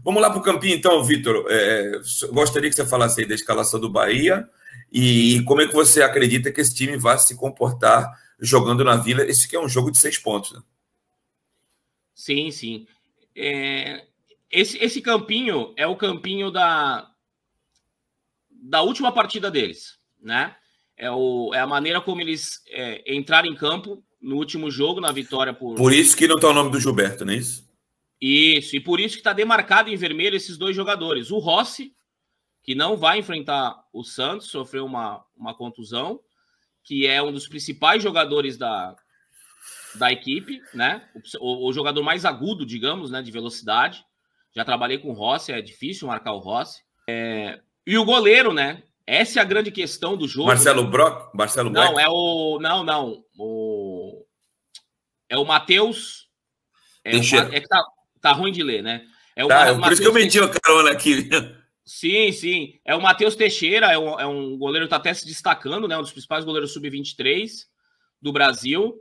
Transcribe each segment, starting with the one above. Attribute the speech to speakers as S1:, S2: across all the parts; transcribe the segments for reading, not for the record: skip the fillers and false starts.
S1: Vamos lá para o campinho, então, Vitor. Gostaria que você falasse aí da escalação do Bahia e como é que você acredita que esse time vai se comportar jogando na Vila. Esse que é um jogo de 6 pontos, né?
S2: Sim, sim. Esse campinho é o campinho da última partida deles, né? É a maneira como eles entraram em campo no último jogo, na vitória
S1: Por isso que não está o nome do Gilberto, não é isso?
S2: Isso, e por isso que está demarcado em vermelho esses dois jogadores. O Rossi, que não vai enfrentar o Santos, sofreu uma contusão, que é um dos principais jogadores da equipe, né? O jogador mais agudo, digamos, né? De velocidade. Já trabalhei com o Rossi, é difícil marcar o Rossi. E o goleiro, né? Essa é a grande questão do jogo.
S1: Marcelo, né?
S2: Brock?
S1: Marcelo
S2: Não,
S1: Boeck?
S2: É o Matheus. É que tá ruim de ler, né?
S1: Por isso que eu meti a carona aqui.
S2: Sim, sim. É o Matheus Teixeira, é um goleiro que está até se destacando, né? Um dos principais goleiros sub-23 do Brasil,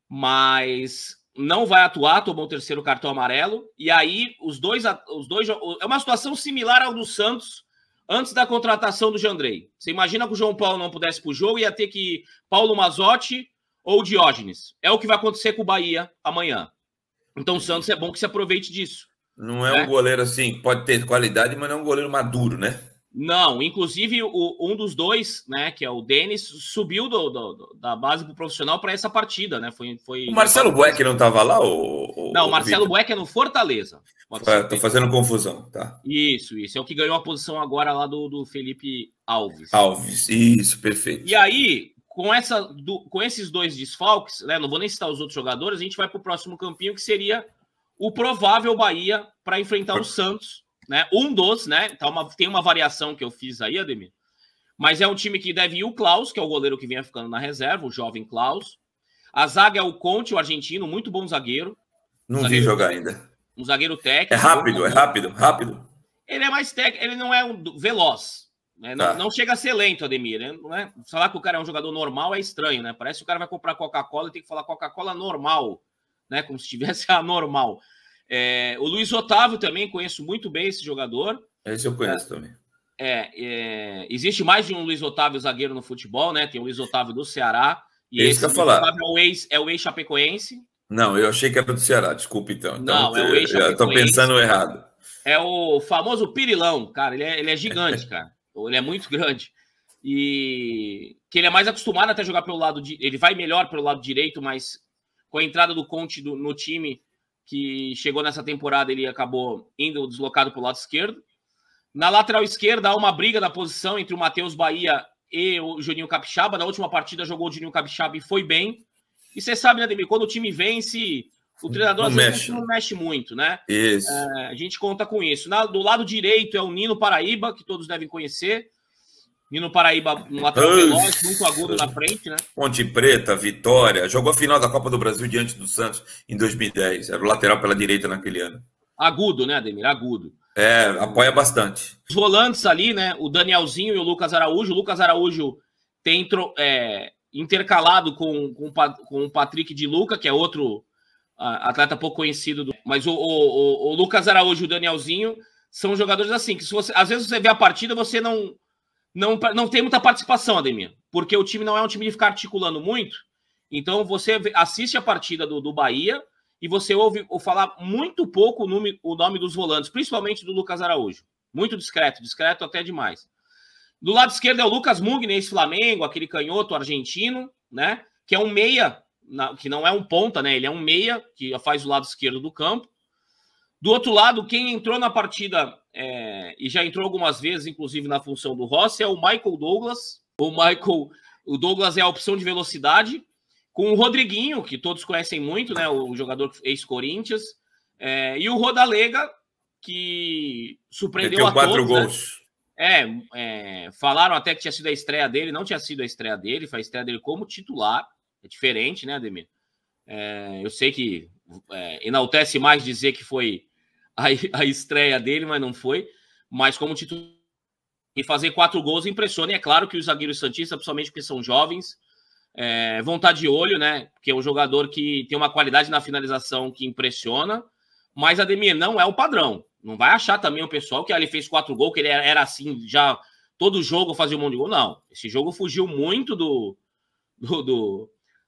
S2: mas não vai atuar, tomou o 3º cartão amarelo. E aí, os dois. É uma situação similar ao do Santos antes da contratação do Jandrei. Você imagina que o João Paulo não pudesse para o jogo, ia ter que ir Paulo Mazzotti ou Diógenes. É o que vai acontecer com o Bahia amanhã. Então o Santos é bom que se aproveite disso.
S1: Não é, né? Um goleiro assim, pode ter qualidade, mas não é um goleiro maduro, né?
S2: Não, inclusive um dos dois, né, que é o Denis, subiu da base pro profissional para essa partida, né? Foi
S1: o Marcelo Boeck não estava lá?
S2: Não, o Marcelo Boeck é no Fortaleza.
S1: Tô fazendo confusão, tá?
S2: Isso. É o que ganhou a posição agora lá do Felipe Alves.
S1: Alves, isso, perfeito.
S2: E aí, com esses dois desfalques, né? Não vou nem citar os outros jogadores, a gente vai pro próximo campinho, que seria o provável Bahia para enfrentar o Santos, né? Um dos, né? Tem uma variação que eu fiz aí, Ademir. Mas é um time que deve ir o Klaus, que é o goleiro que vinha ficando na reserva, o jovem Klaus. A zaga é o Conte, o argentino, muito bom zagueiro.
S1: Não vi jogar ainda.
S2: Um zagueiro técnico.
S1: É rápido.
S2: Ele é mais técnico, ele não é veloz. Né? Tá. Não chega a ser lento, Ademir. Né? Não é? Falar que o cara é um jogador normal é estranho, né? Parece que o cara vai comprar Coca-Cola e tem que falar Coca-Cola normal, né? Como se tivesse a normal. O Luiz Otávio também, conheço muito bem esse jogador.
S1: Esse eu conheço também.
S2: Existe mais de um Luiz Otávio zagueiro no futebol, né? Tem o Luiz Otávio do Ceará. E
S1: esse que eu falar.
S2: É o ex-chapecoense.
S1: Não, eu achei que era do Ceará, desculpa então.
S2: Não, é o ex-chapecoense.
S1: Eu tô pensando errado.
S2: É o famoso Pirilão, cara. Ele é gigante, cara. Ele é muito grande. E que ele é mais acostumado até jogar pelo lado ele vai melhor pelo lado direito, mas com a entrada do Conte no time que chegou nessa temporada, ele acabou indo deslocado para o lado esquerdo. Na lateral esquerda, há uma briga da posição entre o Matheus Bahia e o Juninho Capixaba. Na última partida, jogou o Juninho Capixaba e foi bem. E você sabe, né, Ademir, quando o time vence, o treinador às vezes não mexe muito, né?
S1: Isso.
S2: A gente conta com isso. Do lado direito é o Nino Paraíba, que todos devem conhecer. Nino Paraíba, um lateral veloz, muito agudo na frente, né?
S1: Ponte Preta, Vitória. Jogou a final da Copa do Brasil diante do Santos em 2010. Era o lateral pela direita naquele ano.
S2: Agudo, né, Ademir? Agudo.
S1: Apoia bastante.
S2: Os volantes ali, né? O Danielzinho e o Lucas Araújo. O Lucas Araújo tem intercalado com o Patrick de Luca, que é outro atleta pouco conhecido. Mas o Lucas Araújo e o Danielzinho são jogadores assim, que às vezes você vê a partida, você não tem muita participação, Ademir, porque o time não é um time de ficar articulando muito. Então você assiste a partida do Bahia e você ouve falar muito pouco o nome dos volantes, principalmente do Lucas Araújo. Muito discreto até demais. Do lado esquerdo é o Lucas Mugni, ex-Flamengo, aquele canhoto argentino, né? Que é um meia, que não é um ponta, né? Ele é um meia, que faz o lado esquerdo do campo. Do outro lado, quem entrou na partida e já entrou algumas vezes, inclusive na função do Rossi, é o Michael Douglas. O Douglas é a opção de velocidade, com o Rodriguinho, que todos conhecem muito, né? O jogador ex-Corinthians. E o Rodalega, que surpreendeu a todos. 4 gols. Falaram até que tinha sido a estreia dele. Não tinha sido a estreia dele, foi a estreia dele como titular. É diferente, né, Ademir? Eu sei que enaltece mais dizer que foi a estreia dele, mas não foi. Mas como titular, e fazer 4 gols impressiona. E é claro que os zagueiros santistas, principalmente porque são jovens, vão estar de olho, né? Porque é um jogador que tem uma qualidade na finalização que impressiona. Mas, Ademir, não é o padrão. Não vai achar também o pessoal que ele fez 4 gols, que ele era assim, já todo jogo fazia um monte de gol. Não, esse jogo fugiu muito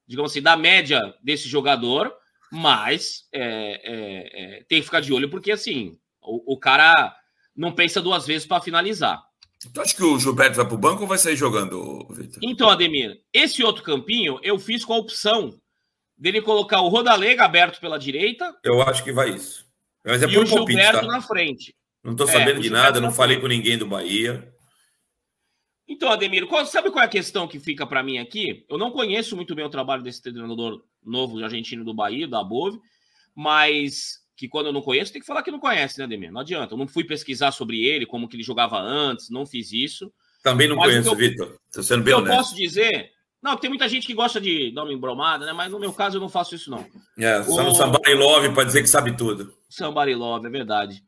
S2: digamos assim, da média desse jogador, mas tem que ficar de olho, porque assim, o cara não pensa 2 vezes para finalizar.
S1: Tu acha que o Gilberto vai para o banco ou vai sair jogando, Vitor?
S2: Então, Ademir, esse outro campinho eu fiz com a opção dele colocar o Rodalega aberto pela direita.
S1: Eu acho que vai isso. Mas é
S2: e
S1: por
S2: o
S1: palpite,
S2: Gilberto
S1: tá?
S2: na frente.
S1: Não estou sabendo de nada, não falei
S2: frente.
S1: com ninguém do Bahia.
S2: Então, Ademir, sabe qual é a questão que fica para mim aqui? Eu não conheço muito bem o trabalho desse treinador novo argentino do Bahia, da Bove, mas que quando eu não conheço, tem que falar que não conhece, né, Ademir? Não adianta. Eu não fui pesquisar sobre ele, como que ele jogava antes, não fiz isso.
S1: Também não conheço, Vitor. Estou sendo bem honesto.
S2: Eu posso dizer... Não, tem muita gente que gosta de dar uma embromada, né? Mas no meu caso eu não faço isso, não.
S1: Só no Somebody Love para dizer que sabe tudo.
S2: Somebody Love, é verdade.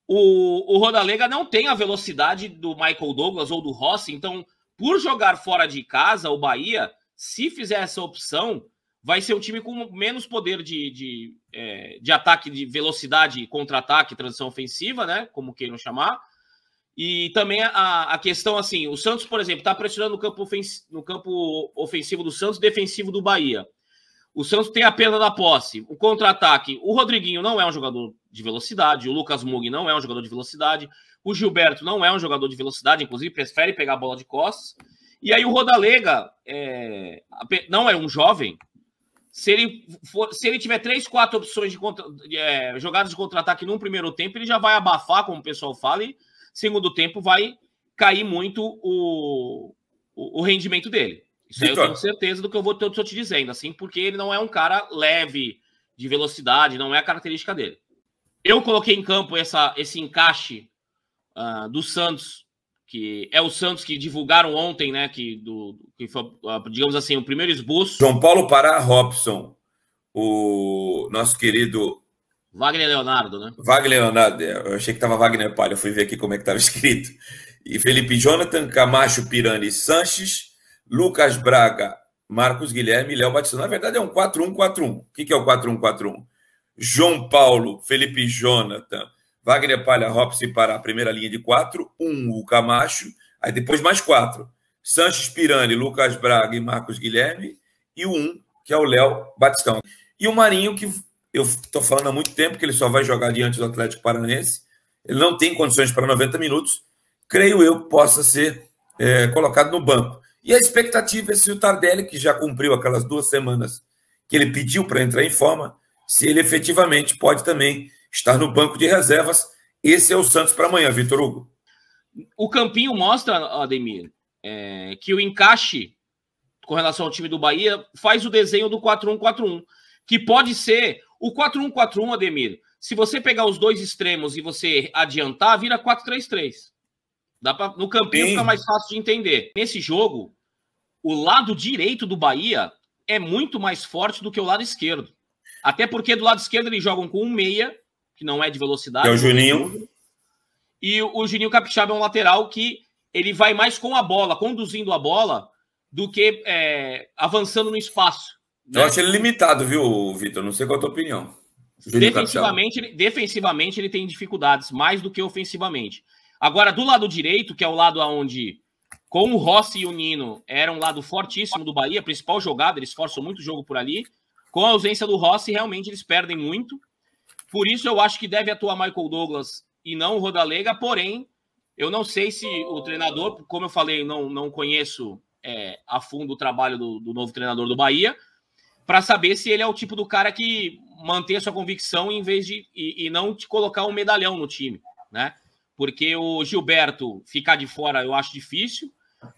S2: O Rodalega não tem a velocidade do Michael Douglas ou do Rossi, então, por jogar fora de casa, o Bahia, se fizer essa opção, vai ser um time com menos poder de ataque, de velocidade, contra-ataque, transição ofensiva, né? Como queiram chamar. E também a questão, assim, o Santos, por exemplo, está pressionando no campo ofensivo do Santos, defensivo do Bahia. O Santos tem a perda da posse, o contra-ataque. O Rodriguinho não é um jogador de velocidade, o Lucas Mugni não é um jogador de velocidade, o Gilberto não é um jogador de velocidade, inclusive prefere pegar a bola de costas. E aí o Rodalega não é um jovem. Se ele tiver 3, 4 opções de jogadas de contra-ataque num primeiro tempo, ele já vai abafar, como o pessoal fala, e segundo tempo vai cair muito o rendimento dele. Isso aí eu tenho certeza do que eu estou te dizendo, assim, porque ele não é um cara leve de velocidade, não é a característica dele. Eu coloquei em campo esse encaixe do Santos, que é o Santos que divulgaram ontem, né, que foi, digamos assim, o primeiro esboço.
S1: João Paulo Pará Robson, o nosso querido...
S2: Wagner Leonardo, né?
S1: Wagner Leonardo, eu achei que estava Wagner Palha, eu fui ver aqui como é que estava escrito. E Felipe Jonathan, Camacho, Pirani, Sanches, Lucas Braga, Marcos Guilherme e Léo Batista. Na verdade é um 4-1-4-1. O que é o 4-1-4-1? João Paulo, Felipe Jonathan, Wagner Palha, Robson e Pará, primeira linha de 4, o Camacho, aí depois mais 4. Sanches, Pirani, Lucas Braga e Marcos Guilherme, e o 1, que é o Léo Batistão. E o Marinho, que eu estou falando há muito tempo que ele só vai jogar diante do Atlético Paranaense, ele não tem condições para 90 minutos, creio eu que possa ser colocado no banco. E a expectativa é se o Tardelli, que já cumpriu aquelas 2 semanas que ele pediu para entrar em forma, se ele efetivamente pode também estar no banco de reservas. Esse é o Santos para amanhã, Vitor Hugo.
S2: O campinho mostra, Ademir, que o encaixe com relação ao time do Bahia faz o desenho do 4-1-4-1, que pode ser o 4-1-4-1, Ademir. Se você pegar os 2 extremos e você adiantar, vira 4-3-3. No campinho fica mais fácil de entender. Nesse jogo, o lado direito do Bahia é muito mais forte do que o lado esquerdo. Até porque do lado esquerdo eles jogam com um meia, que não é de velocidade.
S1: Que é o Juninho.
S2: E o Juninho Capixaba é um lateral que ele vai mais com a bola, conduzindo a bola, do que avançando no espaço.
S1: Né? Eu acho ele limitado, viu, Vitor? Não sei qual a tua opinião.
S2: Defensivamente ele tem dificuldades, mais do que ofensivamente. Agora, do lado direito, que é o lado onde, com o Rossi e o Nino, era um lado fortíssimo do Bahia, principal jogada, eles forçam muito o jogo por ali. Com a ausência do Rossi, realmente eles perdem muito. Por isso, eu acho que deve atuar Michael Douglas e não o Rodalega, porém, eu não sei se o treinador, como eu falei, não conheço a fundo o trabalho do novo treinador do Bahia, para saber se ele é o tipo do cara que mantém a sua convicção em vez de e não te colocar um medalhão no time, né? Porque o Gilberto ficar de fora eu acho difícil,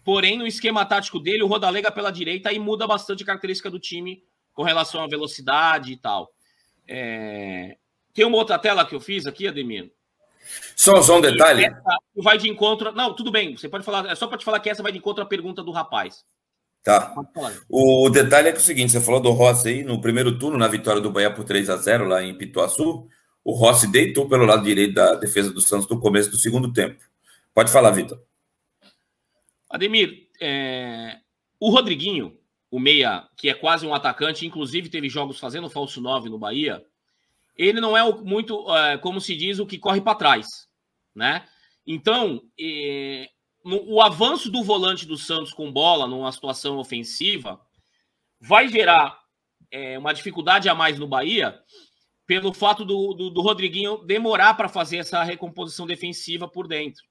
S2: porém no esquema tático dele, o Rodalega pela direita aí muda bastante a característica do time com relação à velocidade e tal. Tem uma outra tela que eu fiz aqui, Ademir.
S1: Só um detalhe.
S2: Vai de encontro... Não, tudo bem, você pode falar, é só para te falar que essa vai de encontro à pergunta do rapaz.
S1: Tá. O detalhe é que é o seguinte, você falou do Rossi aí, no primeiro turno, na vitória do Bahia por 3-0 lá em Pituaçu, o Rossi deitou pelo lado direito da defesa do Santos no começo do segundo tempo. Pode falar, Vitor.
S2: Ademir, o Rodriguinho, o meia, que é quase um atacante, inclusive teve jogos fazendo falso 9 no Bahia, ele não é muito, como se diz, o que corre para trás, né? Então, o avanço do volante do Santos com bola numa situação ofensiva vai gerar uma dificuldade a mais no Bahia pelo fato do Rodriguinho demorar para fazer essa recomposição defensiva por dentro,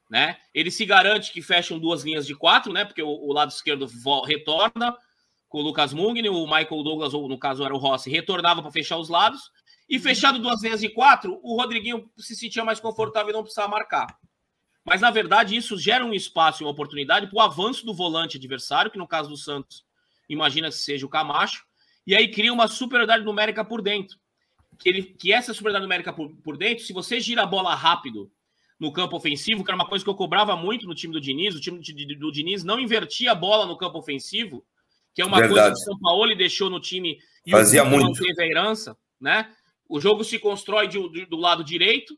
S2: né? Ele se garante que fecham 2 linhas de 4, né? Porque o lado esquerdo retorna com o Lucas Mugni, o Michael Douglas, ou no caso era o Rossi, retornava para fechar os lados, e fechado 2 linhas de 4, o Rodriguinho se sentia mais confortável e não precisava marcar. Mas, na verdade, isso gera um espaço e uma oportunidade para o avanço do volante adversário, que no caso do Santos, imagina que seja o Camacho, e aí cria uma superioridade numérica por dentro. Que essa superioridade numérica por dentro, se você gira a bola rápido no campo ofensivo, que era uma coisa que eu cobrava muito no time do Diniz, o time do Diniz não invertia a bola no campo ofensivo, que é uma coisa que o São Paulo deixou no time e
S1: fazia
S2: o
S1: muito.
S2: não teve a herança, né? O jogo se constrói do lado direito,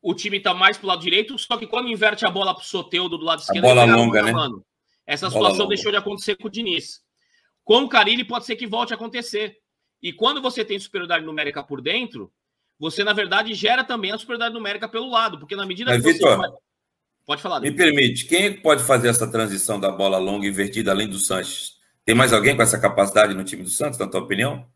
S2: o time está mais pro lado direito, só que quando inverte a bola pro Soteldo do lado esquerdo,
S1: a bola longa, né?
S2: Essa situação deixou de acontecer com o Diniz. Com o Carille pode ser que volte a acontecer. E quando você tem superioridade numérica por dentro, você, na verdade, gera também a superioridade numérica pelo lado, porque na medida que
S1: Vitor,
S2: você... Pode falar.
S1: Me permite, quem é que pode fazer essa transição da bola longa invertida além do Sanches? Tem mais alguém com essa capacidade no time do Santos, na tua opinião?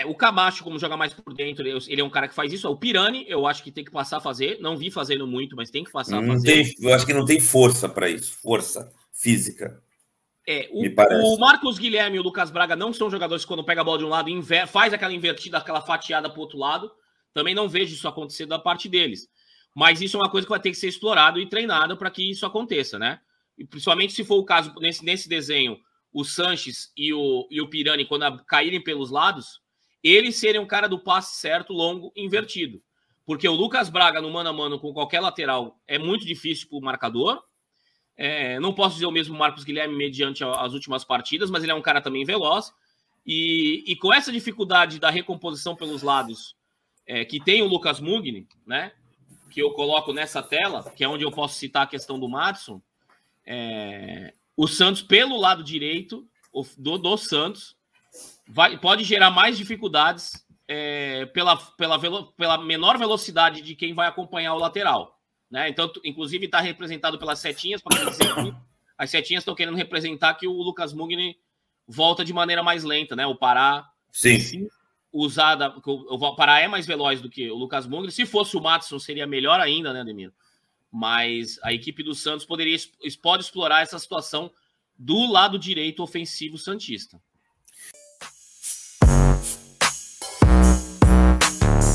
S2: O Camacho, como joga mais por dentro, ele é um cara que faz isso. O Pirani, eu acho que tem que passar a fazer. Não vi fazendo muito, mas tem que passar a fazer.
S1: Eu acho que não tem força para isso, força física.
S2: O Marcos Guilherme e o Lucas Braga não são jogadores que quando pega a bola de um lado, faz aquela invertida, aquela fatiada para o outro lado. Também não vejo isso acontecer da parte deles. Mas isso é uma coisa que vai ter que ser explorado e treinado para que isso aconteça, né? E principalmente se for o caso, nesse desenho, o Sanches e o Pirani, quando caírem pelos lados, eles serem um cara do passe certo, longo, invertido. Porque o Lucas Braga, no mano a mano com qualquer lateral, é muito difícil para o marcador. Não posso dizer o mesmo Marcos Guilherme mediante as últimas partidas, mas ele é um cara também veloz. E com essa dificuldade da recomposição pelos lados, que tem o Lucas Mugni, né? Que eu coloco nessa tela, que é onde eu posso citar a questão do Maddison, o Santos, pelo lado direito do Santos, pode gerar mais dificuldades pela menor velocidade de quem vai acompanhar o lateral, né? Então, inclusive, está representado pelas setinhas, as setinhas estão querendo representar que o Lucas Mugni volta de maneira mais lenta, né? O Pará,
S1: sim.
S2: O Pará é mais veloz do que o Lucas Mugni. Se fosse o Maddison, seria melhor ainda, né, Ademir? Mas a equipe do Santos pode explorar essa situação do lado direito ofensivo santista.